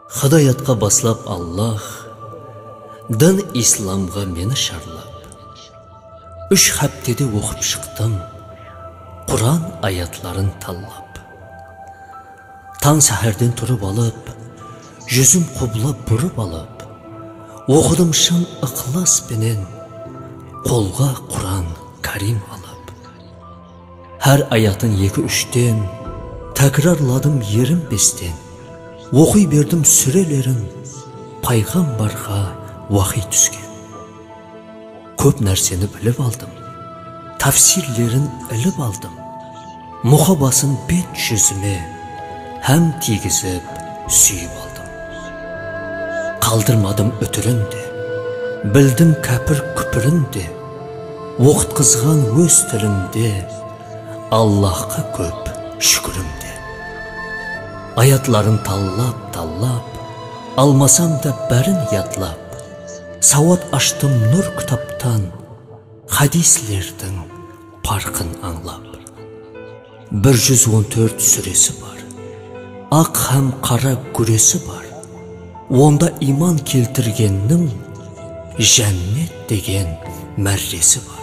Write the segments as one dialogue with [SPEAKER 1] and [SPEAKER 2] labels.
[SPEAKER 1] Хидоятқа баслап Аллах din İslamға meni шарлап. 3 haftede оқып шықтым Құран аятларын таллап. Таң сәхерден тұрып алып, жүзім құбылап бұрып алып, оқыдым шын ықылас пенен, қолға Құран Карим алып. Әр аятын 2-3-тен, тәкрарладым 25-тен, оқи бердім сүрелерін, пайғамбарға вахи түскен. Көп нәрсені біліп алдым, тафсирлерін іліп алдым, мұхабасын бет жүзіме һәм тигізіп сүйіп алдым. Қалдырмадым өтірінде, білдім кәпір күпірінде, оқытқызған өз тілімде, Аллахқа көп шүкірімде. Аятларын таллап, алмасам да бәрін ятлап, сауат аштым нұр кітаптан, хадислердің парқын аңлап. 114 сүресі бар, ақ һәм қара көресі бар, онда иман келтіргеннің жәннет деген мәрресі бар.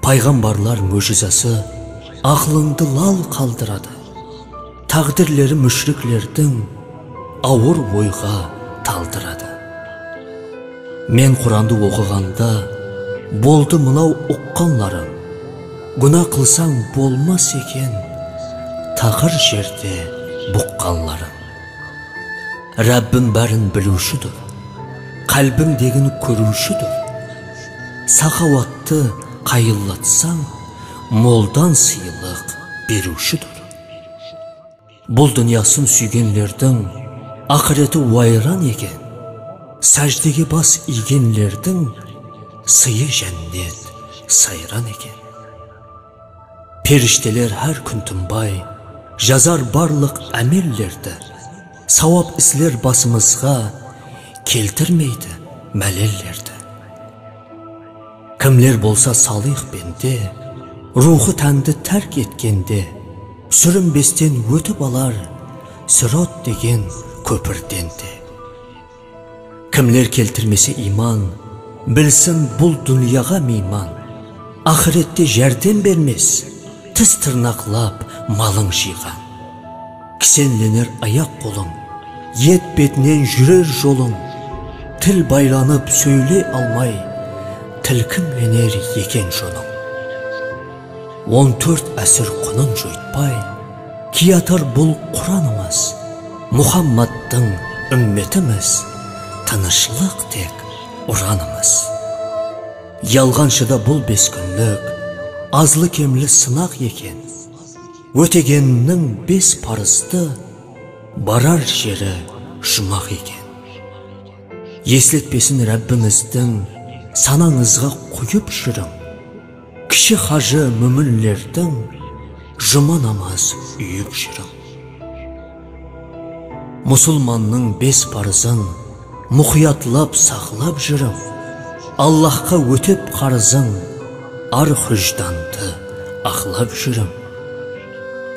[SPEAKER 1] Пайғамбарлар мөжизасы ақлыңды лал қалдырады, тағдірлері мүшриклердің ауыр ойға талдырады. Мен Құранды оқығанда болды мынау ұққанларым, гүнә қылсаң болмас екен тақыр жерде бұққанларым. Рәббім бәрін білушідір, қалбімдегін көрушідір. Сахауатты қайыллатсаң, молдан сыйлық берушідір. Бұл дүниясын сүйгенлердің ақыреті уайран екен, сәждеге бас игенлердің сыйы жәннет сайран екен. Періштелер әр күн тынбай жазар барлық әмеллерді, сауап ісілер басымызға келтірмейді мәлеллерді. Кімлер болса салих бенде, рухы тәнді тәрк еткенде, сүрінбестен өтіп алар сират деген көпірден де. Кімлер келтірмесе иман, білсін бұл дүнияға мейман, ақыретте жәрдем бермес, тіс тырнақлап малың жиған. Кісенленер аяқ қолың, ет бетінен жүрер жолың, тіл байланып сөйлей алмай, тілкімленер екен жоның. 14 әсір құнын жойтпай, киятар бұл Құранымыз, Мұхаммадтың үмметіміз, тынышлық тек ұранымыз. Ялғаншыда бұл 5 күнлік, азлы кемлі сынақ екен, өтегеннің 5 парызды барар жері жұмақ екен. Еслетпесін Рәббіміздің санаңызға қойып жүрің, кіші хажы мүмінлердің жұма намаз үйіп жүрің. Мұсылманның 5 парызын мұқиятлап сақлап жүрің, Аллахқа өтеп қарызың, ар хүжданды ақлап жүрің.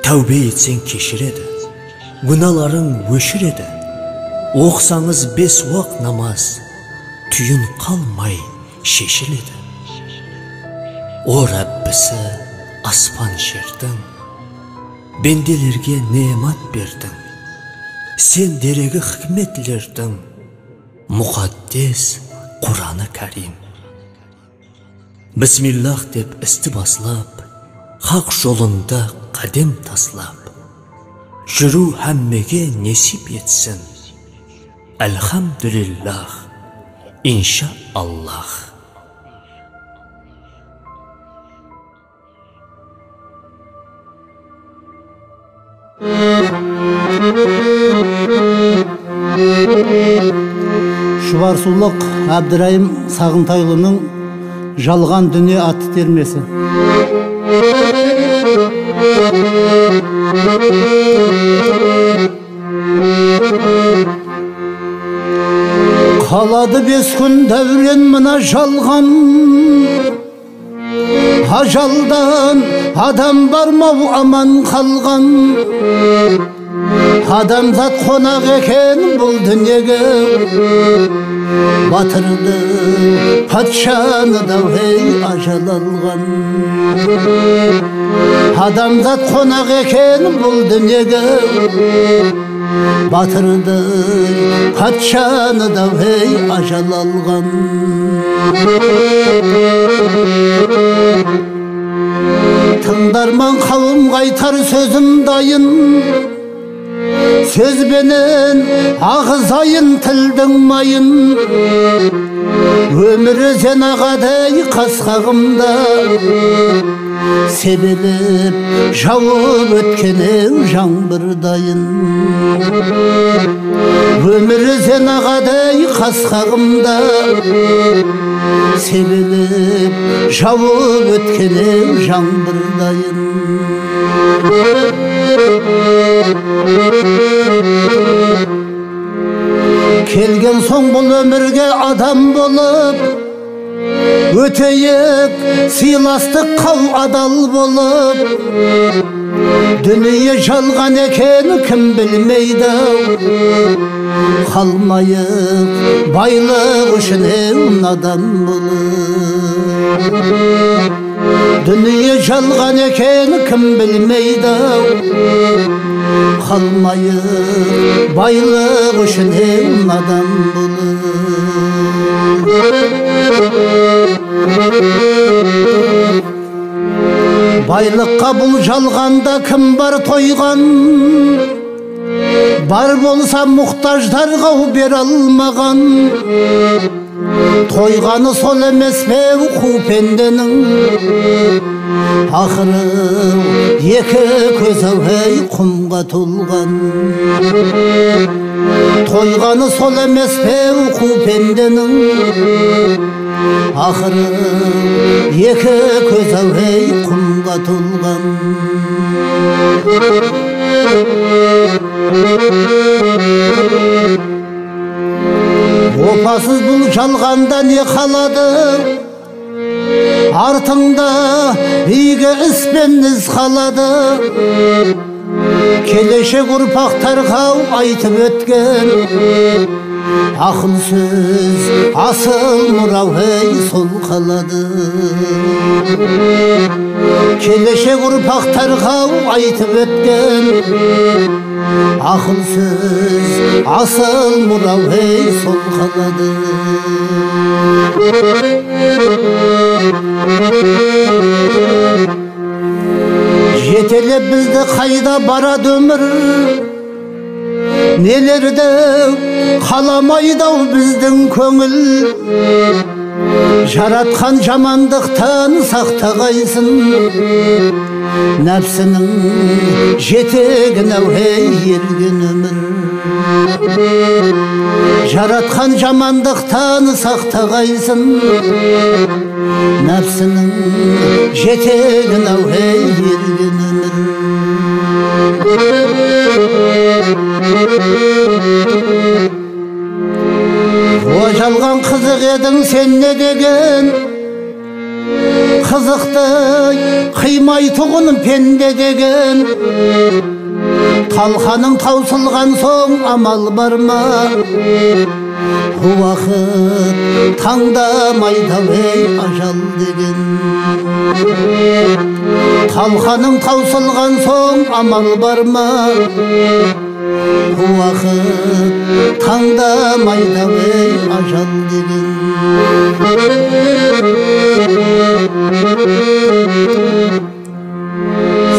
[SPEAKER 1] Тәубе етсең кешіреді, гүналарың өшіреді, оқсаңыз 5 уақ намаз, түйін қалмай шешіледі. О Рәббісі аспан жердің, бенделерге неғмат бердің, сен дерегі хикметлердің, мұқаддес Құраны Кәрим. Бисмиллах деп істі баслап, хақ жолында қадем таслап, жүру әммеге несіп етсін. Әлхамдүлиллах, инша Аллах.
[SPEAKER 2] Шұбарсулық Әбдірайым Сағынтайұлының «Жалған дүние» атты термесі. Қалады 5 күн дәурен мына жалған, ажалдан адам бармау аман қалған. адамзат қонақ екен бұл дүниеге, батырды патшаны да ажал алған. Адамзат қонақ екен бұл дүниеге, батырды патшаны да ажал алған. Тыңдарман қауым қайтар сөзім дайын, сөзбенен ағызайын тілдің майын. Өмірі зенағадай қасқағымда, себеліп жауып өткенің жаңбырдайын. Өмірі зенағадай қасқағымда, себеліп жауып өткенің жаңбырдайын. Келген соң бұл өмірге адам болып, өтейік сыйластық қау адал болып. Дүние жалған екен кім білмейді, қалмайық байлық үшін надан болып. Дүние жалған екен кім білмейді, қалмайық байлық үшін надан болып. Байлыққа бұл жалғанда кім бар тойған, бар болса мұқтаждарға бер алмаған. Тойғаны сол емес пе қу пенденің, ақыры екі көзі құмға толған. Тойғаны сол емес пе қу пенденің, ақыры екі көзі құмға толған. Опасыз бұл жалғанда не қалады, артыңда игі іспен із қалады. Келешек ұрпақтарға айтып өткен ақыл сөз асыл мұра сол қалады. Келешек ұрпақтарға айтып өткен ақыл сөз асыл мұра сол қалады. Жетелеп бізді қайда барады өмір, нелерді қаламайдау біздің көңіл. Жаратқан жамандықтан сақтағайсын, нәпсінің жетегін ерген өмір. Жаратқан жамандықтан сақтағайсын, нәпсінің жетегін ерген өмір. О жалған қызық едің сен не деген, қызықты қимайтұғын пенде деген. Талқаның таусылған соң амал бар ма, уақыт таңдамайда ажал деген. Талқаның таусылған соң амал бар ма, уақыт таңдамайда ажал деген.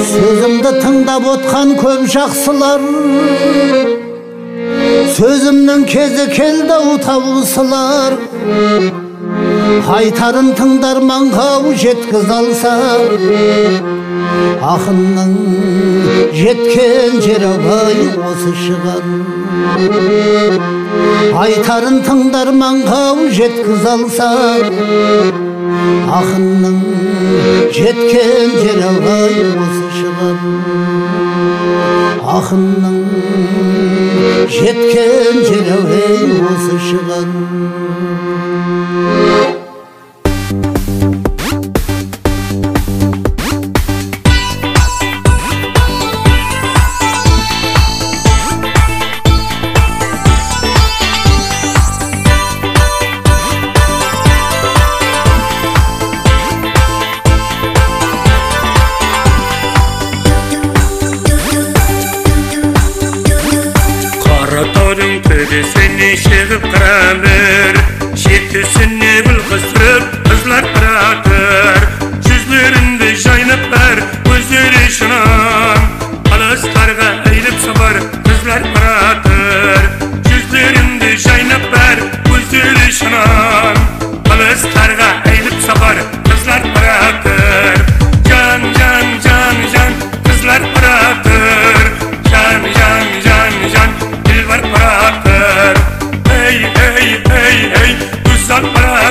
[SPEAKER 2] Сөзімді тыңдап отқан көп жақсылар, сөзімнің кезі келді таусылар. Айтарын тыңдарманға жеткіз алса, ақынның жеткен жері осы шығар. Айтарын тыңдарманға жеткіз алса, ақынның жеткен жері осы шығар. Ақынның жеткен жері осы шығар.
[SPEAKER 3] Gözleri seni şığıp karadır, şekilsini gül kıstırıp kızlar bırakır. Yüzlerinde jaynap ver, gözleri şınan, alıslarga eğilip sapar kızlar bırakır. Yüzlerinde jaynap ver, gözleri şınan, alıslarga eğilip sapar kızlar bırakır. Can can can can kızlar bırakır. Can can can can dilber bırakır. Hey hey hey hey güzel bırakır.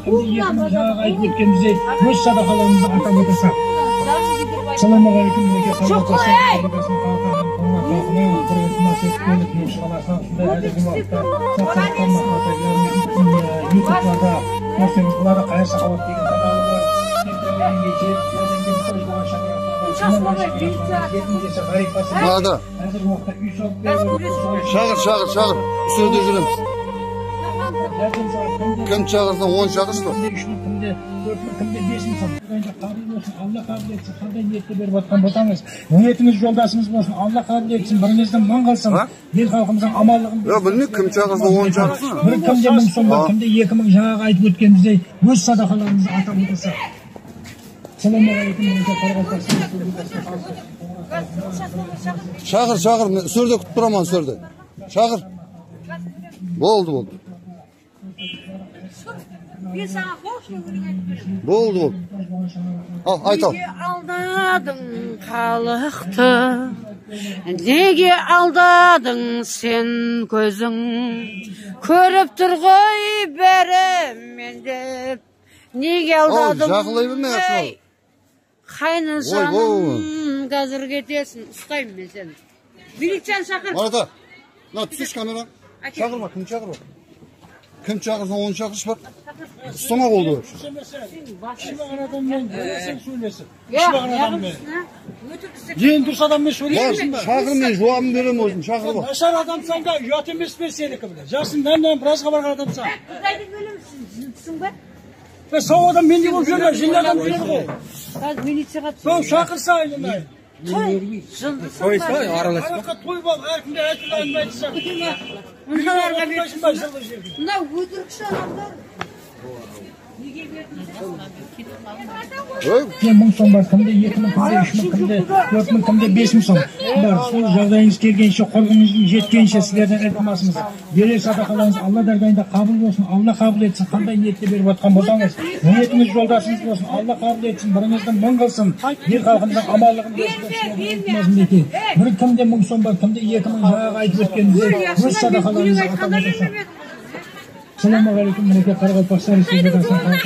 [SPEAKER 4] Yakın jağa ayıp ötkendizey öz sadakalarımızı atab otursak. Assalamu alaikum mereke qarabasın. YouTube'larda görseniz bularda qayır sahavat деген kanalı var.
[SPEAKER 2] Nada. Çağır. Üstüne жүреміз. Kim çağırsa 10 çağırsın.
[SPEAKER 4] Allah kabul etsin. Qanday niyetli berip atқан болсаңыз, ниетіңіз жолдасыңыз болсын. Allah kabul etsin. Біріңізден мың қылсын. Ел халқымыздың аманлығын.
[SPEAKER 2] Білмеймін, кім чағырса 10 чағырсын.
[SPEAKER 4] Бір кімде 1000 сом бар, кімде 2000 жаңағы айтып өткеніміздей өз садақаларымызды атап отырса. Assalamu alaikum
[SPEAKER 2] Çağır. Sörde kut duramam sörde. Çağır. Oldu. Oldu. Al, ayt al.
[SPEAKER 5] Nege aldadın kalıqtı, nege aldadın sen gözün, körüp turgoy berem mendep, nege aldadın
[SPEAKER 2] Жақылай берме yaxşı.
[SPEAKER 5] Kaynısanım gazır getesin, ustayım ben seni. Birikçen sakın.
[SPEAKER 2] Marata, tutuş kamera. Çağırma, kim çağırma? Kim çağırsa 10 çağırış bak. Ustamak oldu.
[SPEAKER 4] Kişime adamla sen söylesin.
[SPEAKER 5] Ya,
[SPEAKER 4] Yen dursa adamla söyleyeyim mi?
[SPEAKER 2] Çağırmayın, cevabını verem özüm. Çağırma.
[SPEAKER 4] Başar adamsan da yat emes verseydiki bile. Jasın benden birazga bargan adamsan.
[SPEAKER 5] Kudaydı böyle misin? Zıtsın be?
[SPEAKER 4] Ve sağ adam men gibi görüyor, jinli adam değil o.
[SPEAKER 5] Hadi militsiyaga
[SPEAKER 4] Sağ şakırsa ayılmay.
[SPEAKER 5] Jıldısın be?
[SPEAKER 4] Araka toy bol, erkinde aytın aytsa.
[SPEAKER 5] Unalarga
[SPEAKER 4] Başım baş yıldı жерде.
[SPEAKER 5] Bunda öldürküş adamlar.
[SPEAKER 4] Ken 1000 сом бар, кімде 2000, кімде 3000, кімде 4000, кімде 5000 сом бар. Сол жағдайыңыз келгенше, қорғыңыздың жеткенше сіздерден iltimasımız. Берер садақаларыңыз Алла дәргайында қабыл болсын, Алла қабыл етсін. Қандай ниетте беріп отқан болсаңыз, ниетіңіз жолдасыңыз болсын, Алла қабыл етсін. Біріңіздің мың қылсын, ел халқымыздың аманлығын берсін. Бір кімде 1000 сом бар, кімде 2000 жаңағы айтып өткенімізде өз садақаларыңызды атап отырсақ. Assalamu alaikum mereka Qaraqalpaqstan Respublikasының халқына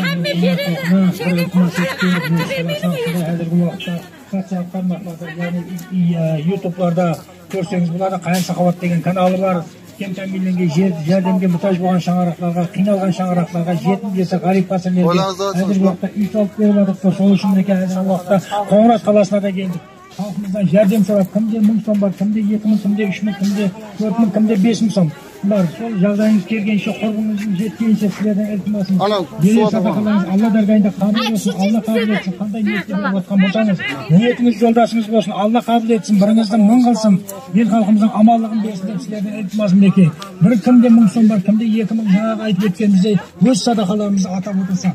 [SPEAKER 4] YouTube'larda көрсеңіз бұларда Қайын Сахават деген каналы бар. Кемтан миллионге жәрдемге мұқтаж болған шаңырақтарға, қиналған шаңырақтарға, жетім жесір ғарип қасірлерге әзіргі уақытта үй салып беріп жатыр. Сол үшін мінекей әзіргі уақытта Қоңырат қаласына да келдік. Халқымыздан жәрдем сұрап, кімде 1000 сом бар, кімде 2000, кімде 3000, кімде 4000, кімде 5000 сом бар. Сол жағдайыңыз келгенше, қорғыңыздың жеткенше сіздерден iltimasымыз. Берер садақаларыңыз Алла дәргайында қабыл болсын, Алла қабыл етсін. Қандай ниетте беріп отқан болсаңыз, ниетіңіз жолдасыңыз болсын, Алла қабыл етсін. Біріңіздің мың қылсын, ел халқымыздың аманлығын берсін деп сіздерден iltimasым мінекей. Бір кімде 1000 сом бар, кімде 2000 жаңағы айтып өткеніміздей өз садақаларымызды атап отырсақ.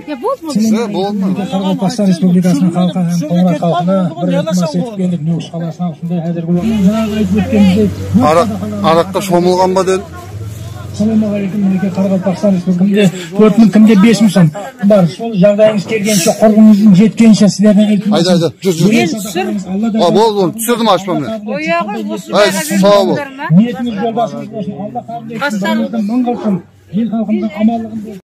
[SPEAKER 4] Қарақалпақстан Республикасының халқы һәм Қоңырат халқына бір iltimas етіп келдік. Нөкіш қаласына осындай әзіргі уақытта жаңағы айтып өткеніміздей
[SPEAKER 2] Араққа шомылған ба дедім?
[SPEAKER 4] Assalamu alaikum mereka Qaraqalpaqstan Respublikasында 4000, кімде 5000 сом бар. Сол жағдайыңыз келгенше, қорғыңыздың жеткенше сіздерден iltimas.
[SPEAKER 2] Айда, жүр. Болды, түсірдім ашпам мен.
[SPEAKER 5] Oyağız
[SPEAKER 2] Sağ ol.
[SPEAKER 4] Ниетіңіз жолдасыңыз болсын, Алла қабыл етсін. Біріңіздің мың қылсын, ел халқымыздың аманлығын берсін.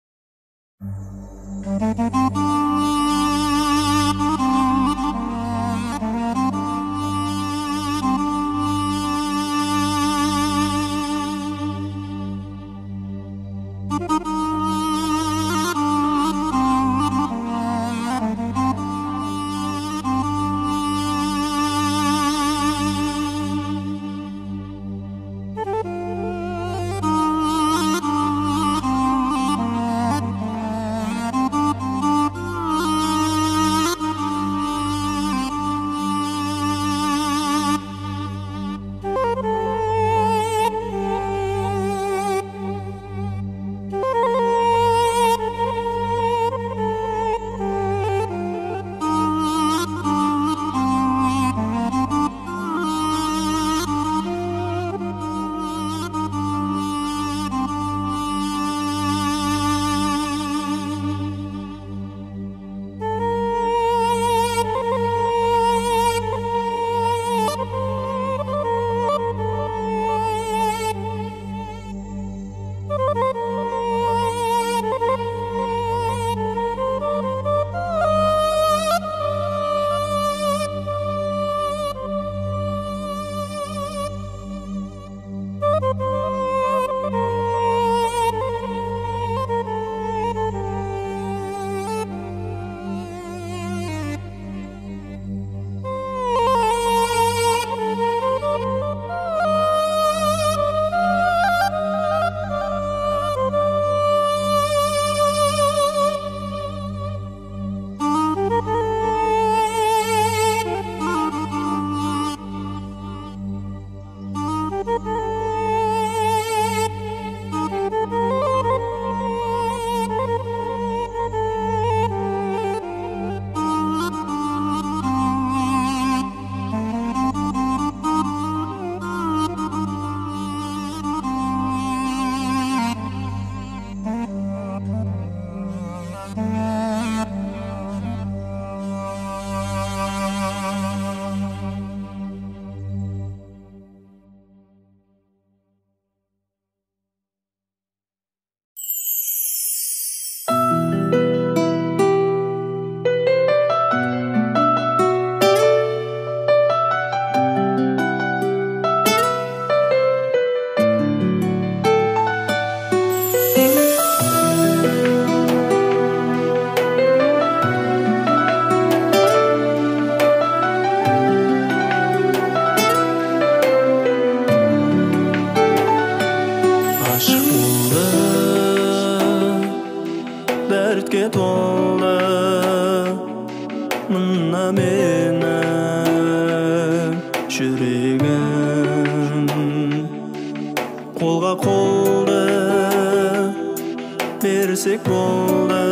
[SPEAKER 6] берсек болды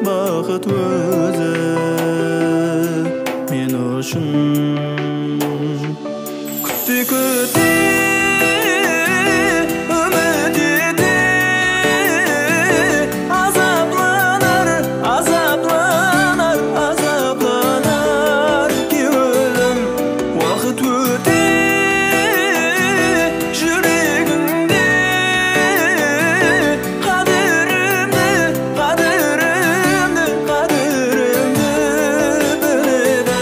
[SPEAKER 6] бақыт өзі мен үшін күте үміт ете азапланар кеуілім уақыт өте жүрегімде қадірімді біледі.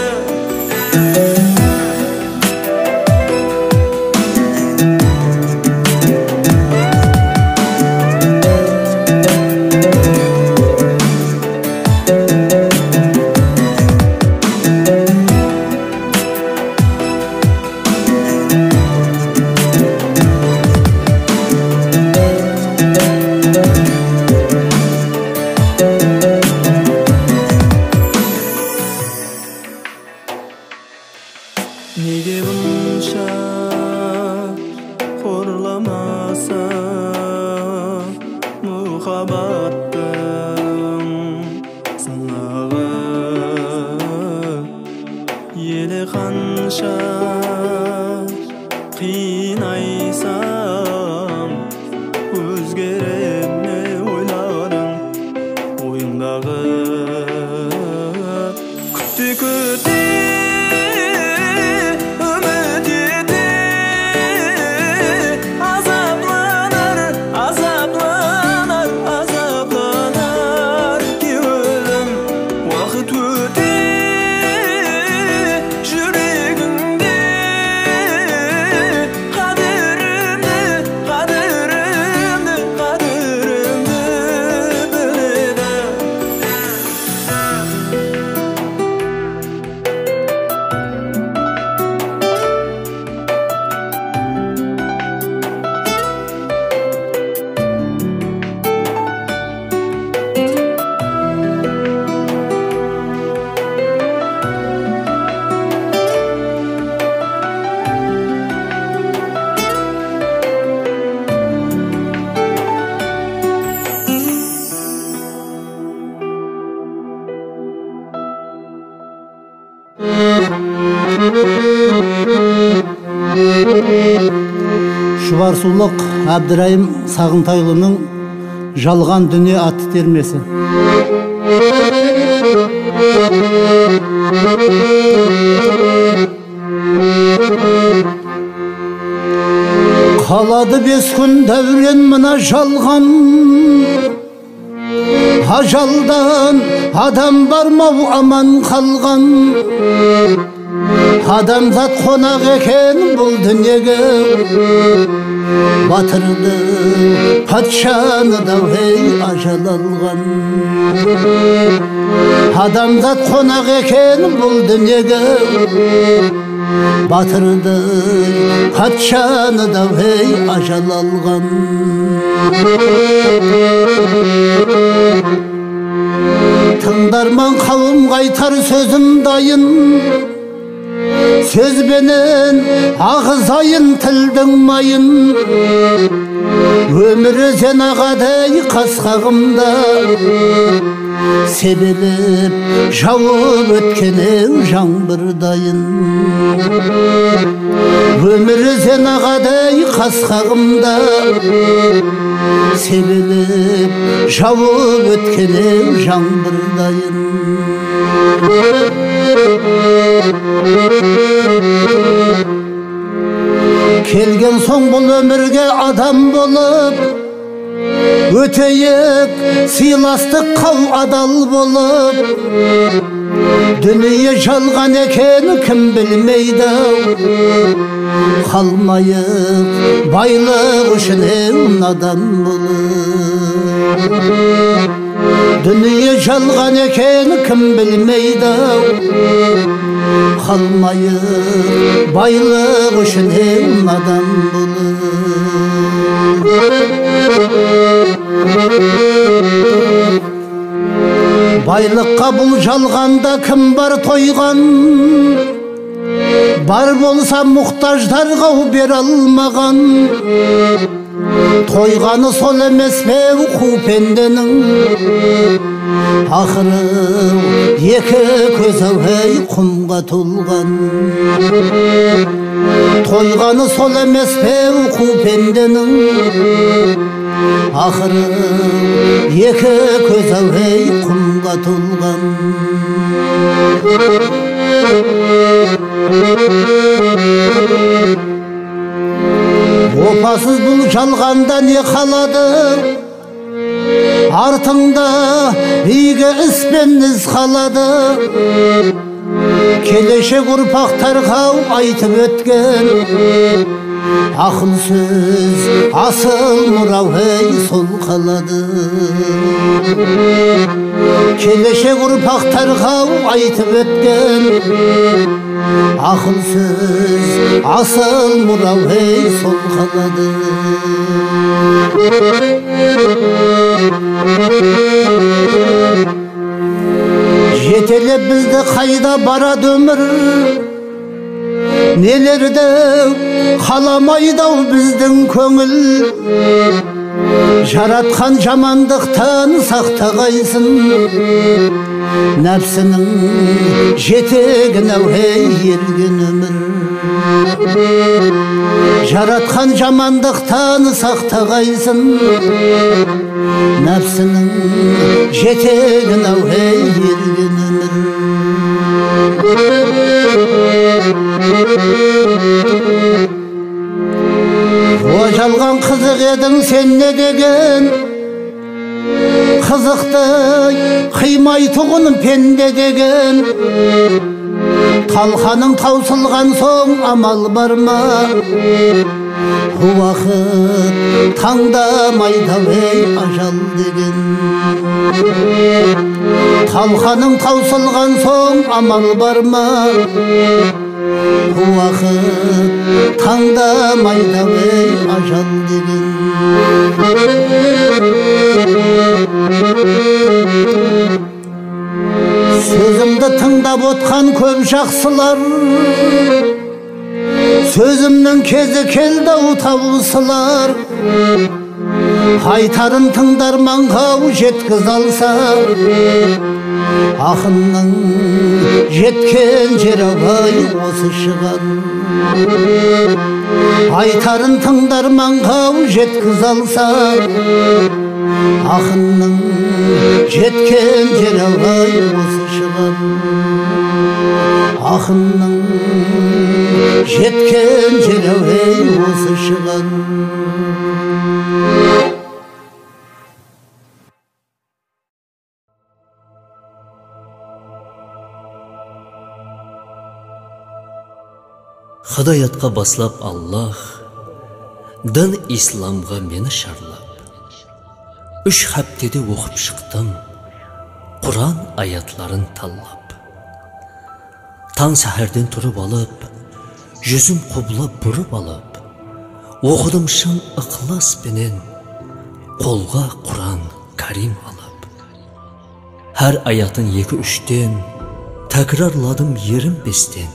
[SPEAKER 6] Неге бұнша қорламаса мұхаббаттың сынағы елі қанша қинайсам өзгере ме ойларың ойыңдағы күте азапланар кеуілім уақыт өте жүрегімде қадірімді біледі.
[SPEAKER 7] Шұбарсулық Әбдірайым Сағынтайұлының «Жалған дүние» атты термесі. Қалады 5 күн дәурен мына жалған, ажалдан адам бармау аман қалған. Адамзат қонақ екен бұл дүниеге, батырды патшаны да ажал алған. Адамзат қонақ екен бұл дүниеге, батырды патшаны да ажал алған. Тыңдарман қауым қайтар сөзім дайын, сөзбенен ағызайын тілдің майын. Өмірі зенағадай қасқағымда, себеліп жауып өткенің жаңбырдайын. Өмірі зенағадай қасқағымда, себеліп жауып өткенің жаңбырдайын. Келген соң бұл өмірге адам болып, өтейік сыйластық қау адал болып. Дүние жалған екен кім білмейді, қалмайық байлық үшін надан болып. Дүние жалған екен кім білмейді, қалмайық байлық үшін надан болып. Байлыққа бұл жалғанда кім бар тойған, бар болса мұқтаждарға бере алмаған, тойғаны сол емес пе қу пенденің? Ақыры екі көз әуей құмға толған, тойғаны сол емес пе қу пенденің? Ақыры екі көз әуей құмға толған. Опасыз бұл жалғанда не қалады? Артыңда игі іспен із қалады. Келешек ұрпақтарға айтып өткен ақыл сөз, асыл мұрау сол қалады. Келешек ұрпақтарға айтып өткен ақыл сөз, асыл мұрау сол қалады. Жетелеп бізді қайда барады өмір, нелерді қаламайдау біздің көңіл. Жаратқан жамандықтан сақтағайсын, нәпсінің жетегін әуей ерген өмір. Жаратқан жамандықтан сақтағайсын, нәпсінің жетегін әуей ерген өмір. О жалған қызық едің сен не деген, қызықты қимай тұғын пенде деген. Талқаның таусылған соң амал бар ма? Уақыт таңдамайды ажал деген. Талқаның таусылған соң амал бар ма? Уақыт таңдамайды ажал деген. Сөзімді тыңдап отқан көп жақсылар, сөзімнің кезі келді таусылар. Айтарын тыңдарманға жеткіз алса, ақынның жеткен жері осы шығар. Айтарын тыңдарманға жеткіз алса, ақынның жеткен жері осы шығар. Ақынның жеткен жері осы шығар.
[SPEAKER 1] Хыдаятқа баслап Аллах, дін исламға мені шарлап. 3 хаптеде оқып шықтым, Құран аятларын таллап. Таң сәхерден тұрып алып, жүзім құбылап бұрып алып, оқыдым шын ықылас пенен, қолға Құран Карим алып. Әр аятын 2-3-тен, тәкрарладым 25-тен,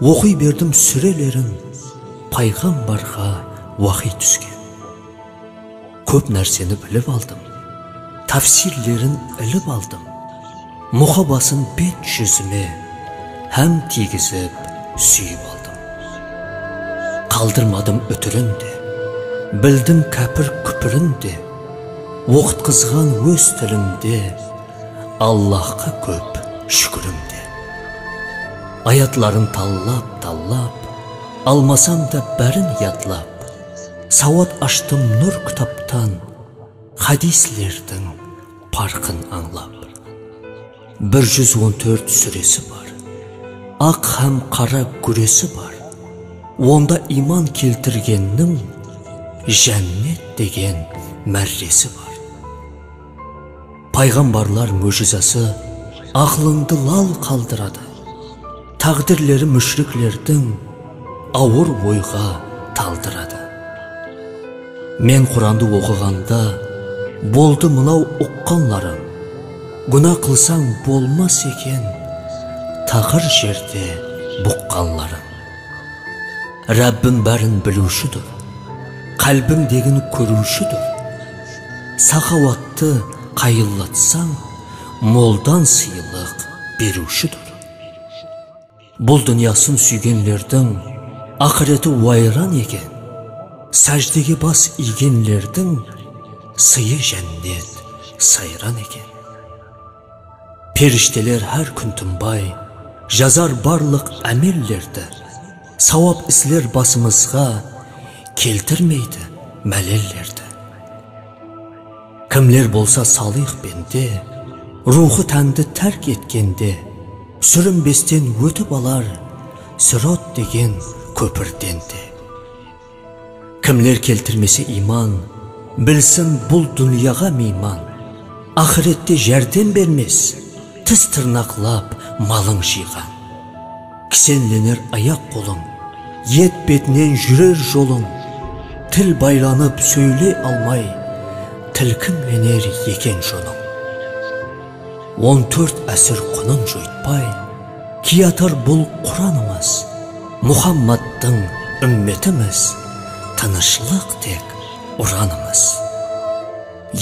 [SPEAKER 1] оқи бердім сүрелерін, пайғамбарға уахи түскен. Көп нәрсені біліп алдым, тафсирлерін іліп алдым. Мұхабасын бет жүзіме һәм тигізіп сүйіп алдым. Қалдырмадым өтірінде, білдім кәпір күпірінде, оқытқызған өз тілімде, Аллахқа көп шүкірімде. Аятларын таллап, алмасам да бәрін ятлап, сауат аштым нұр кітаптан, хадислердің парқын аңлап. 114 сүресі бар, ақ һәм қара күресі бар. Онда иман келтіргеннің жәннет деген мәрресі бар. Пайғамбарлар мөжизасы ақылыңды лал қалдырады. Тағдірлері мүшриклердің ауыр ойға талдырады. Мен Құранды оқығанда болды мынау ұққанларым. Гүнә қылсаң болмас екен, тақыр жерде бұққанларым. Rabbim bәрін білушіdir, қалбім дегін көрушіdir. Сақауатты қайыллатсаң, молдан сыйлық берушіdir. Бұл дүниясын сүйгенлердің ақыреті уайран екен, сәждеге бас игенлердің сыйы жәннет сайран екен. Періштелер әр күн тынбай жазар барлық әмеллерді, сауап іслер басымызға келтірмейді мәлеллерді. Кімлер болса салиқ бенде, рухы тәнді тәрк еткенде, сүрінбестен өтіп алар сұрат деген көпірден де. Кімлер келтірмесе иман, білсін бұл дүнияға мейман, ақыретте жәрдем бермес, тіс тырнақлап малың жиған. Кісенленер аяқ қолың, ет бетінен жүрер жолың, тіл байланып сөйлей алмай, тілкімленер екен жоның. 14 әсір құнын жойтпай, киятар бұл Құранымыз, Мұхаммадтың үмметіміз, тынышлық тек ұранымыз.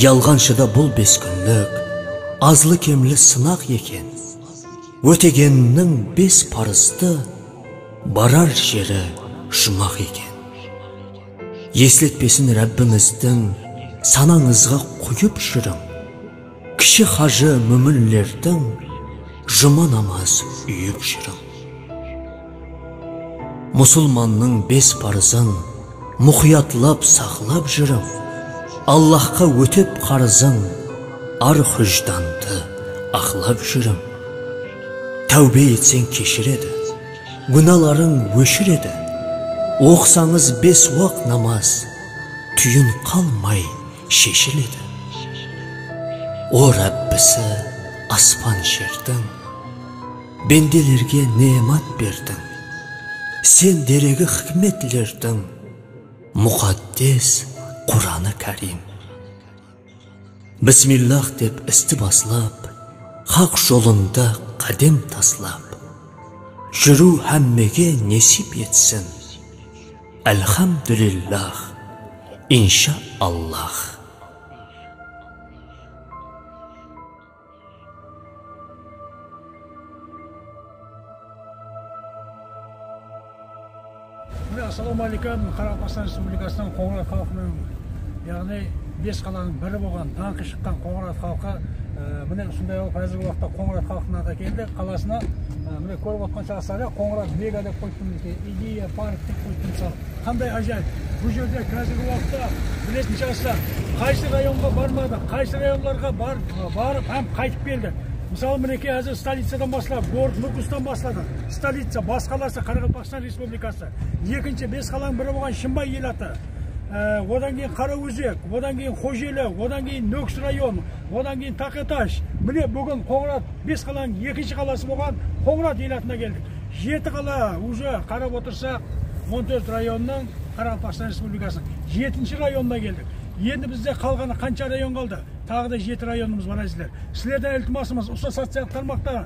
[SPEAKER 1] Ялғаншыда бұл 5 күнлік, азлы кемлі сынақ екен, өтегеннің 5 парызды барар жері жұмақ екен. Еслетпесін Рәббіміздің санаңызға қойып жүрің, кіші хажы мүмінлердің жұма намаз үйіп жүрің. Мұсылманның 5 парызын мұқиятлап сақлап жүрің, Аллахқа өтеп қарызың, ар хүжданды ақлап жүрің. Тәубе етсең кешіреді, күналарың өшіреді, оқсаңыз 5 уақ намаз, түйін қалмай шешіледі. О Рәббісі аспан жердің, бенделерге неғмат бердің, сен дерегі хикметлердің, мұқаддес Құраны Кәрим. Бисмиллах деп істі баслап, хақ жолында қадем таслап, жүру әммеге несіп етсін. Әлхамдүлиллах, инша Аллах.
[SPEAKER 4] Ассаламу алейкум, Қарақастан Республикасының Қоңырат халқының, яғни 5 қаланың бірі болған даңқы шыққан Қоңырат халқы, міне сондай ол қазіргі уақытта Қоңырат халқына да келді, қаласына. Міне көріп отқан шағыстары Қоңырат мега деп қойыптымыз, идея парк деп қойыптымыз. Қандай ажайып, бұл жерде қазіргі уақытта білетін шағыстар қайсы районға бармады, қайсы районларға барып әм қайтып келді. Мысалы, мінеке әзір столицадан басылап, город Нұркустан басылады. Столица, бас қаласы Қарақастан Республикасы. Екінші 5 қаланың бірі болған Шымбай ел аты. Одан кейін Қараөзек, одан кейін Қожелі, одан кейін Нөкс район, одан кейін Тақеташ. Міне бүгін Қоңырат 5 қаланың екінші қаласы болған Қоңырат ел атына келдік. 7 қала уже қарап отырсақ 14 районның Қарақастан Республикасының 7-ші районына келдік. Енді бізде қалғаны қанша район қалды? Тағы да 7 районымыз бар әзілер. Сіздерден ілтимасымыз, ұсақ социалдық тармақтағы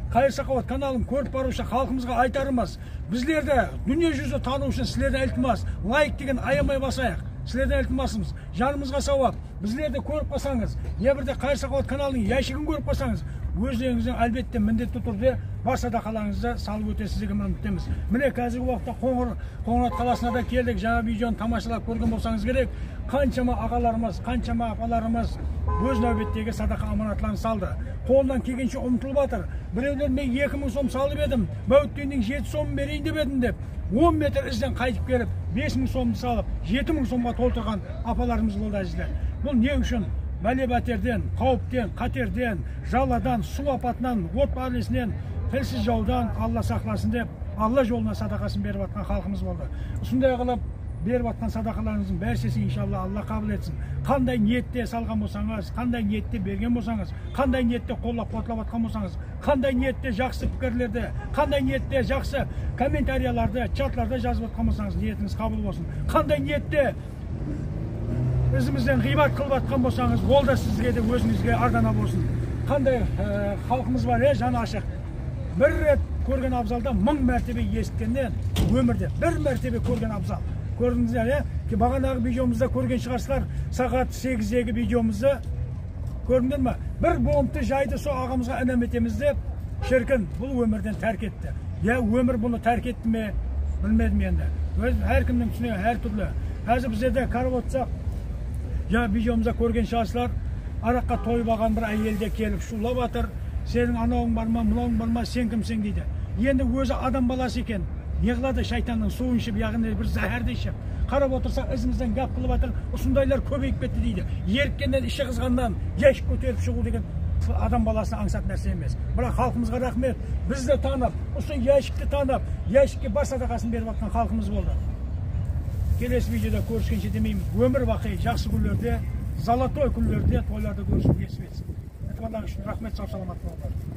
[SPEAKER 4] Қайыр-Сақауат каналын көріп барушы халқымызға айтарымыз, біздерді дүние жүзі тану үшін сіздерден ілтимас, лайк деген аямай басайық. Сіздерден ілтимасымыз, жанымызға сауап. Біздерді көріп қалсаңыз, не бірде Қайыр-Сақауат каналының яшігін көріп қалсаңыз, өздеріңіздің әлбетте міндетті түрде бар садақаларыңызды салып өтесіз деген үміттеміз. Міне қазіргі уақытта Қоңырат қаласына да келдік, жаңа видеоны тамашалап көрген болсаңыз керек. Қаншама ағаларымыз, қаншама апаларымыз өз нәубеттегі садақа аманатларын салды. Қолынан келгенше ұмтылып жатыр. Біреулер мен 2000 сом салып едім, бәуіттенің 7 сомын берейін деп едім деп, 10 метр ізден қайтып келіп, 5000 сомын салып, 7000 сомға толтырған апаларымыз болды әзілер. Бұл не үшін? Бәле-бәтерден, қауіптен, қатерден, жаладан, су апатынан, от барлесінен, тілсіз жаудан Алла сақласын деп, Алла жолына садақасын беріп атқан халқымыз болды. Сондай қылып беріп атқан садақаларыңыздың бәрсесі иншалла Алла қабыл етсін. Қандай ниетте салған болсаңыз, қандай ниетте берген болсаңыз, қандай ниетте қоллап қотлап атқан болсаңыз, қандай ниетте жақсы пікірлерді, қандай ниетте жақсы комментарияларды, чатларда жазып атқан болсаңыз, ниетіңіз қабыл болсын. Қандай ниетте өзімізден ғибат қылып атқан болсаңыз, ол да сізге де өзіңізге ардана болсын. Қандай халқымыз бар, жаны ашық. Бір рет көрген абзалда 1000 мәртебе естіткеннен өмірде 1 мәртебе көрген абзал. Көрдіңіздер, бағанағы видеомызда көрген шығарсыздар, сағат 8-дегі видеомызды көрдіңдер ме? Бір бомбты жайды со ағамызға інім етеміз деп, шіркін бұл өмірден тәрк етті. Өмір бұны тәрк етті ме? Білмедім енді. Әркімнің түсіне әр түрлі. Әзір біздерде қарап отырсақ, видеомызда көрген шығарсыздар, араққа тойып алған бір әйелде келіп шулап жатыр. Сенің анауың бар ма, мынауың бар ма, сен кімсің дейді. Енді өзі адам баласы екен. Не қылады шайтанның суын ішіп, яғни бір зәһәрді ішіп. Қарап отырсақ, ізімізден гәп қылып жатыр, осындайлар көбейіп кетті дейді. Еріккеннен іші қызғаннан еш көтеріп шығу деген адам баласына аңсат нәрсе емес. Бірақ халқымызға рахмет. Бізді танып, осы яшікті танып, яшікке бар садақасын беріп жатқан халқымыз болды. Келесі видеода көріскенше демеймін. Өмір бақи жақсы күндерде, золотой күндерде, тойларда көрісіп естіп етсін. Айтқандар үшін рахмет, сау саламат болыңыздар.